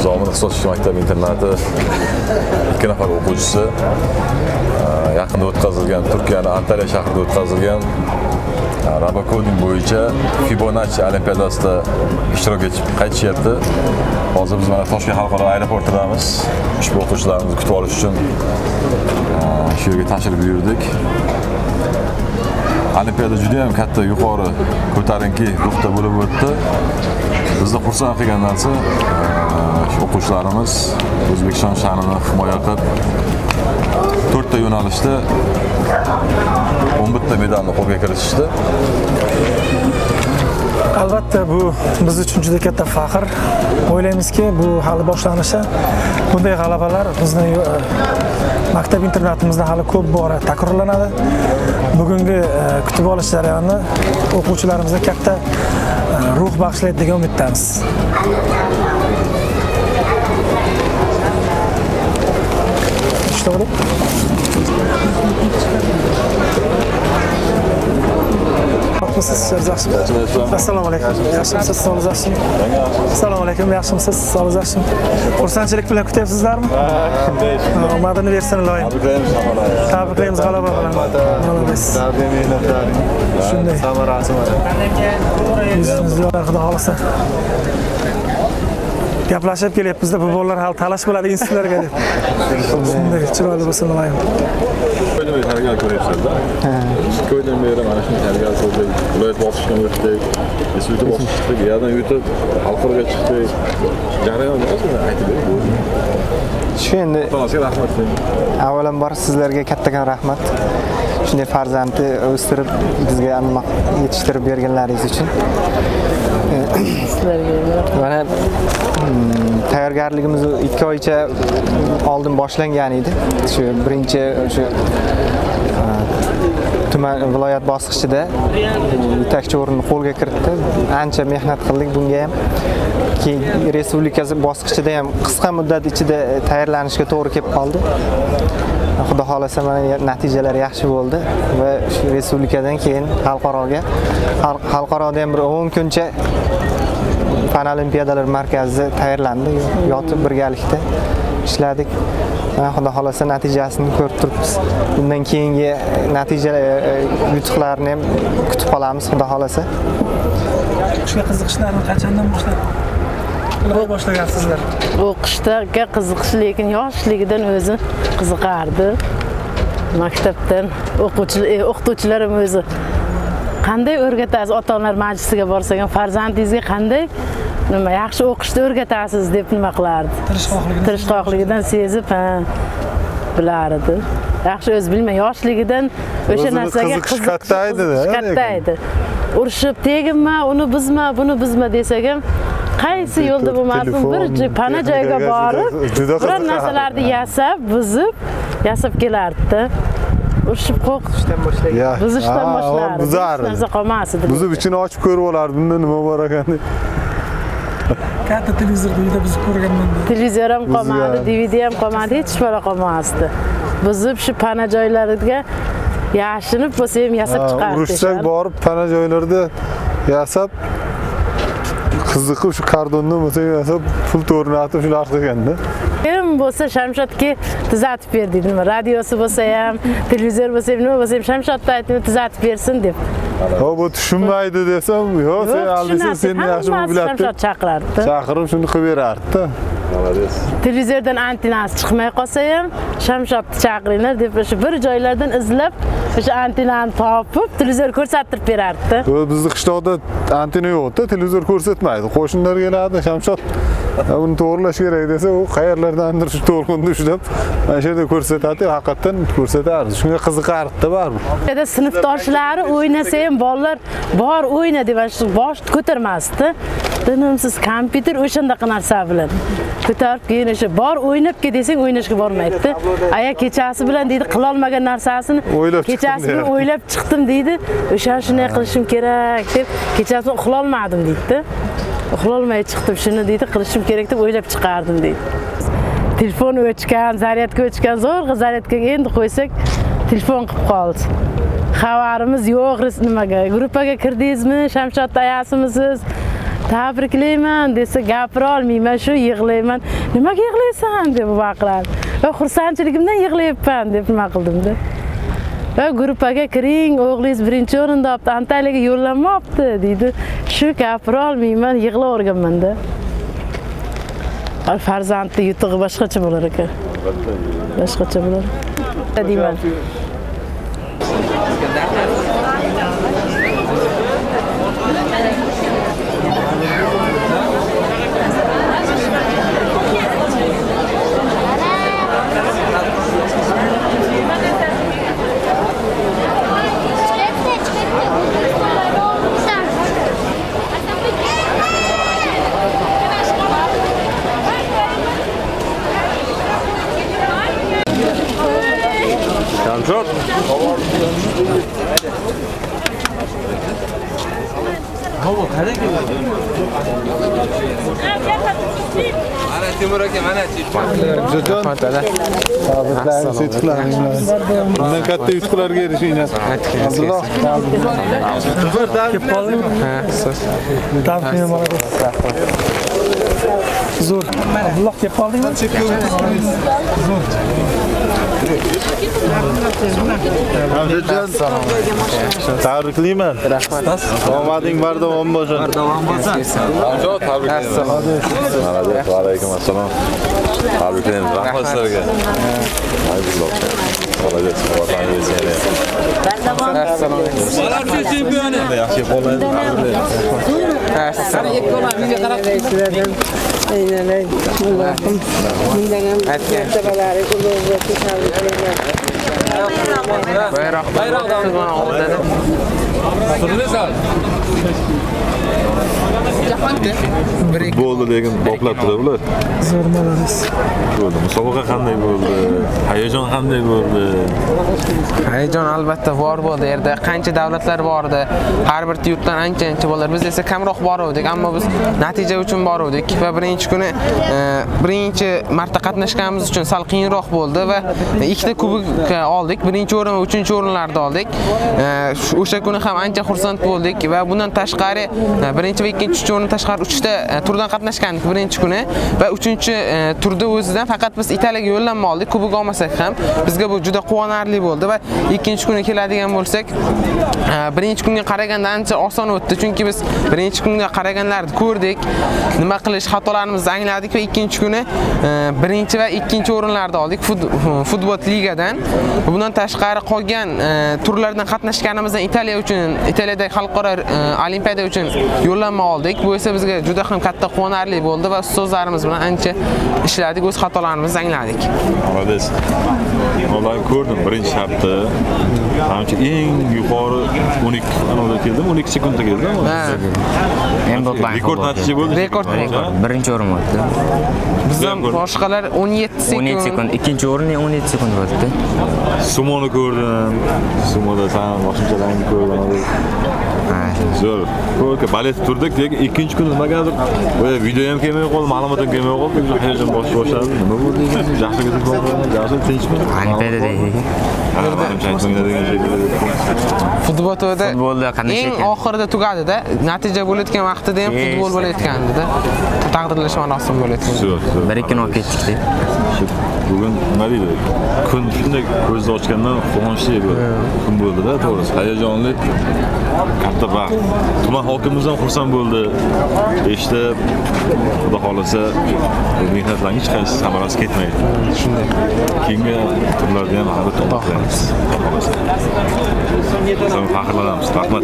Zomin ixtisoslik maktabi internati 2 nafar o'quvchisi yaqinda o'tkazilgan Turkiyaning Antalya shahrida o'tkazilgan Robokoding bo'yicha Fibonacci olimpiadasida ishtirok etib qaytishyapti. Hozir biz mana Toshkent xalqaro aeroportidamiz. Ushbu o'quvchilarimizni kutib olish uchun shu yerga tashrif buyurdik. Olimpiada juda ham katta yuqori ko'tarinki ruhda bo'lib o'tdi. Bizni xursand qilgan narsa o'quvchilarimiz O'zbekiston sha'nini himoya qilib 4 ta yo'nalishda 11 ta medalni qo'lga kiritishdi. Albatta bu biz uchun juda katta faxr. O'ylaymizki, bu hali boshlanishi. Bunday g'alabalar bizni maktab internatimizda hali ko'p bora takrorlanadi. Bugungi kutib olish jarayoni o'quvchilarimizga katta ruh bag'ishlaydi degan umiddamiz. To'g'ri. Assalomu alaykum. Yaxshimisiz? Sog'ligingiz yaxshimi? Assalomu alaykum. Yaxshimisiz? Sog'ligingiz yaxshimi? Xursandchilik bilan kutyapsizlarmi? Omadini bersin iloyim. Tabriklaymiz g'alaba bilan. Shunday. Samarasi mana. Yuzingizni xudo xolasa. Gaplashib kelyapmizda, bu bolalar hali talash bo'ladi institutlarga deb. Shunday chiroyli bo'lsin iloyim. Ko'ydan tarbiya ko'ryapsizlar-da. Ko'ydan beri mana shunday tarbiya qildik. Viloyat bosqichiga o'tdik. Respublika bosqichiga, yerdan yutib xalqaroga chiqdik. Jarayon nima aytib bering. Shu endi rahmat. avvalambor sizlarga kattakon rahmat. Shunday farzandni o'stirib bizga yetishtirib berganlaringiz uchun. Mana tayyorgarligimiz 2 oycha oldin boshlangan edi. Shu birinchi o'sha tuman viloyat bosqichida yetakchi o'rinni qo'lga kiritdi. Ancha mehnat qildik bunga ham. Keyin respublika bosqichida ham qisqa muddat ichida tayyorlanishga to'g'ri kelib qoldi. Xudo xolasa mana natijalar yaxshi bo'ldi va shu respublikadan keyin xalqaroda ham bir 10 kuncha fan olimpiadalar markazida tayyorlandi, yotib birgalikda ishladik. Mana xudo xolasa natijasini ko'rib turibmiz. Bundan keyingi natijalar yutuqlarni ham kutib qolamiz xudo xolasa. O'qishga qiziqishlarni qachondan boshlab boshlagansizlar? O'qishga qiziqish, lekin yoshligidan o'zi qiziqardi. Maktabdan o'qituvchilarim o'zi qanday o'rgatasiz, ota-onalar majlisiga borsak ham farzandingizga qanday nima yaxshi o'qishni o'rgatasiz deb nima qilardi. Tirishqoqligidan sezib bilardi. Yaxshi o'zi bilmay yoshligidan o'sha narsaga qiziqish katta edi. Urishib teginma, uni buzma, buni buzma desak ham qaysi yo'lda bo'lmasin bir pana joyga borib, biror narsalarni buzib kelardi-da. Urishib qo'rqishdan boshlagan. Buzishdan boshlardi. Hech narsa qolmasdi. Buzib ichini ochib ko'rib olardi. Bunda nima bor ekan deb. Katta televizorda uyda buzib ko'rganman. Televizor ham qolmadi, DVD ham qolmadi, hech nima qolmasdi. Buzib shu pana joylariga yashinib bo'lsa ham yasab chiqardi. Urushsak borib pana joylarda yasab qiziqib shu kardondan bo'lsa yasab pul to'rinatib shular qilganda. Kim bo'lsa Shamshodga tuzatib berdi. Nima radiosi bo'lsa ham, televizor bo'lsa ham, nima bo'lsa ham Shamshodga aytib tuzatib bersin deb. Bu tushunmaydi desam, yo'q, sen aldiysan, seni yaxshi biladi. Shamshod chaqirardi. Chaqirib shuni qilib berardi-da. Televizordan antenasi chiqmay qolsa ham Shamshodni chaqiringlar deb o'sha bir joylardan izlab o'sha antenani topib televizor ko'rsatib berardi. Bizning qishloqda antena yo'q-da, televizor ko'rsatmaydi. Qo'shnilar keladi, Shamshod buni to'g'rilash kerak desa, u qayerlardandir shu to'lqinni ushlab mana shu yerda ko'rsatadi, haqiqatan ko'rsatardi. Shunga qiziqardi baribir. Yerda sinfdoshlari o'ynasa ham bolalar bor o'yna deb bosh ko'tarmasdi. Dinimsiz kompyuter o'shandaqa narsa bilan ko'tarib keyin o'sha bor o'ynab ket desang o'ynashga bormaydi. Aya kechasi bilan deydi qila olmagan narsasini kechasi bilan o'ylab chiqdim deydi. O'sha shunday qilishim kerak deb kechasi uxla olmadim deydi. Uxla olmay chiqdim shuni deydi, qilishim kerak deb o'ylab chiqardim deydi. Telefon o'chgan, zaryadka o'chgan, zo'rg'a zaryadkaga endi qo'ysak telefon qilib qoldi. Xabarimiz yo'q, nimaga, gruppaga kirdingizmi? Shamshodda ayasimisiz? tabriklayman desa gapira olmayman, shu yig'layman. Nimaga yig'laysan deb baqiradi. Va xursandchiligimdan yig'layapman deb nima qildim-da. Va gruppaga kiring, o'g'lingiz birinchi o'rinda olibdi, Antaliyaga yo'llanmoqda deydi. Shu gapira olmayman, yig'laverganman-da. Farzandni yutug'i boshqacha bo'lar ekan. Boshqacha bo'lar. Deyman. Shamshod. Ana Timur aka, mana Bundan katta yutuqlarga erishinglar. Abdulloh. Zo'r. Alloh kelib qoldingmi? Abduljon. Tabriklayman. Rahmat. Omading bardavom bo'lsin. Shamshod, tabriklayman. Malades, va alaykum assalom. Tabriklayman. Rahmat sizlarga. Alloh. Malades, vatanimiz yana. Salatchi chempioni. Yaxshi qo'llaydi. Bo'ldi lekin boplab turadi ular. Zo'r malades. Bo'ldi. Musobaqa qanday bo'ldi? Hayajon qanday bo'ldi? Hayajon albatta bor bo'ldi. Yerda qancha davlatlar bor edi. Har bir yurtdan ancha bolalar. Biz esa kamroq boruvdik, ammo biz natija uchun boruvdik va birinchi kuni birinchi marta qatnashganimiz uchun sal qiyinroq bo'ldi va ikkita kubok oldik. Birinchi o'rin va uchinchi o'rinlarni oldik. O'sha kuni ham ancha xursand bo'ldik va bundan tashqari birinchi va ikkinchi o'rin tashqari 3 ta turdan qatnashgandik birinchi kuni va 3-turda o'zidan faqat biz Italiyaga yo'llanma oldik. Kubok olmasak ham bizga bu juda quvonarli bo'ldi va ikkinchi kuni keladigan bo'lsak, birinchi kunga qaraganda ancha oson o'tdi, chunki biz birinchi kunga qaraganlarni ko'rdik, nima qilish xatolarimizni angladik va ikkinchi kuni birinchi va ikkinchi o'rinlarni oldik futbol ligadan. Bundan tashqari qolgan turlardan qatnashganimizdan Italiyadagi xalqaro olimpiada uchun yo'llanma oldik. Bu esa bizga juda ham katta quvonarli bo'ldi va ustozlarimiz bilan ancha ishladik, o'z xatolarimizni angladik. Malades. Onlayn ko'rdim birinchi shartda. Hamcha eng yuqori 12 anoda keldim, 12 sekundda keldim. Rekord natija bo'ldi. Rekord. Birinchi o'rin bo'ldi. Bizdan boshqalar 17 sekund, ikkinchi o'rin 17 sekund bo'ldi. Sumoni ko'rdim. Sumoda ham boshqalarni ko'rdim. Zo'r. Ko'rka balet turdik, lekin ikkinchi kun nimagadir video ham kelmay qoldi, ma'lumot ham kelmay qoldi. Hayajon boshladi. Nima bo'ldi? Yaxshi ketib qoldi. Yaxshi tinchmi? Olimpiada deydi. Futbolda eng oxirida tugadi-da, natija bo'layotgan vaqtida ham futbol bo'layotgandi-da. Taqdirlash marosimi bo'layotgan. Bir ikki kun olib ketdik-da. Bugun nima deydi? Kun shunday ko'zni ochgandan quvonchli kun bo'ldi-da, to'g'risi. Hayajonli, katta baxt. Tuman hokimimiz ham xursand bo'ldi. Eshitib, xudo xolasa, mehnatlarning hech qaysi samarasi ketmaydi. Shunday. Keyingi turlarda ham albatta o'qiymiz. Sen faxrlanamiz. Rahmat.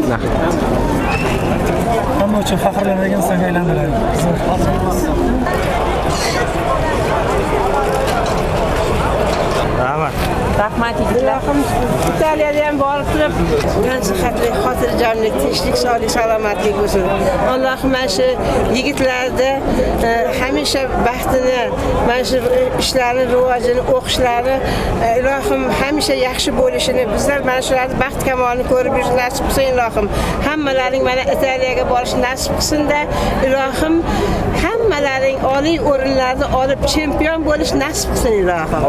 Hamma uchun faxrlanadigan sanga aylantiradi. Rahmat Ilohim, Italiyada ham borib turib, sihatlik, xotirjamlik, tinchlik, sog'lik, salomatlik bo'lsin. Allohim mana shu yigitlarda hamisha baxtini, mana shu ishlari rivojini, o'qishlari ilohim hamisha yaxshi bo'lishini, bizlar mana shularni baxt kamolini ko'rib yurish nasib qilsin ilohim. Hammalaring mana Italiyaga borish nasib qilsin-da, ilohim hammalaring oliy o'rinlarni olib chempion bo'lish nasib qilsin ilohim.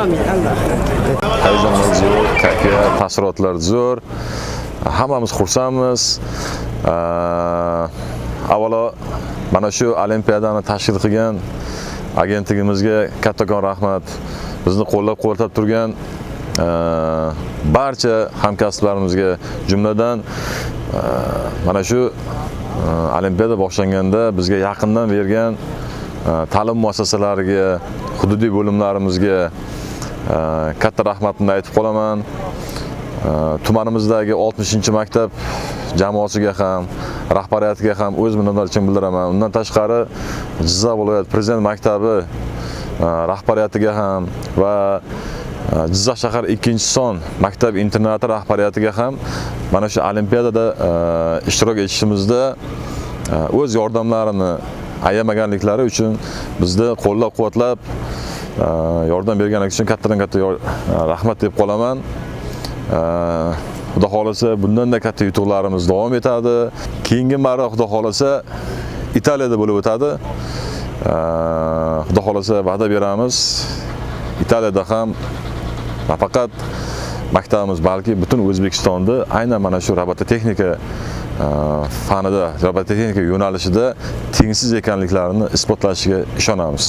Amin. Alloh. Hayajonlar zo'r, kayfiyat, taassurotlar zo'r. Hammamiz xursandmiz. avvalo mana shu olimpiadani tashkil qilgan agentligimizga kattakon rahmat. Bizni qo'llab-quvvatlab turgan barcha hamkasblarimizga, jumladan mana shu olimpiada boshlanganda bizga yaqindan bergan ta'lim muassasalariga, hududiy bo'limlarimizga katta rahmatimni aytib qolaman. Tumanimizdagi 60-maktab jamoasiga ham, rahbariyatiga ham o'z minnatdorchiligimni bildiraman. Undan tashqari Jizzax viloyat prezident maktabi rahbariyatiga ham va Jizzax shahar 2-son maktab internati rahbariyatiga ham mana shu olimpiadada ishtirok etishimizda o'z yordamlarini ayamaganliklari uchun bizni qo'llab-quvvatlab yordam berganligi uchun kattadan-katta rahmat deb qolaman. Xudo xolasa bundan-da katta yutuqlarimiz davom etadi. Keyingi marra xudo xolasa Italiyada bo'lib o'tadi. Xudo xolasa va'da beramiz. Italiyada ham nafaqat maktabimiz, balki butun O'zbekistonda aynan mana shu robototexnika fanida, robototexnika yo'nalishida tengsiz ekanliklarini isbotlashiga ishonamiz.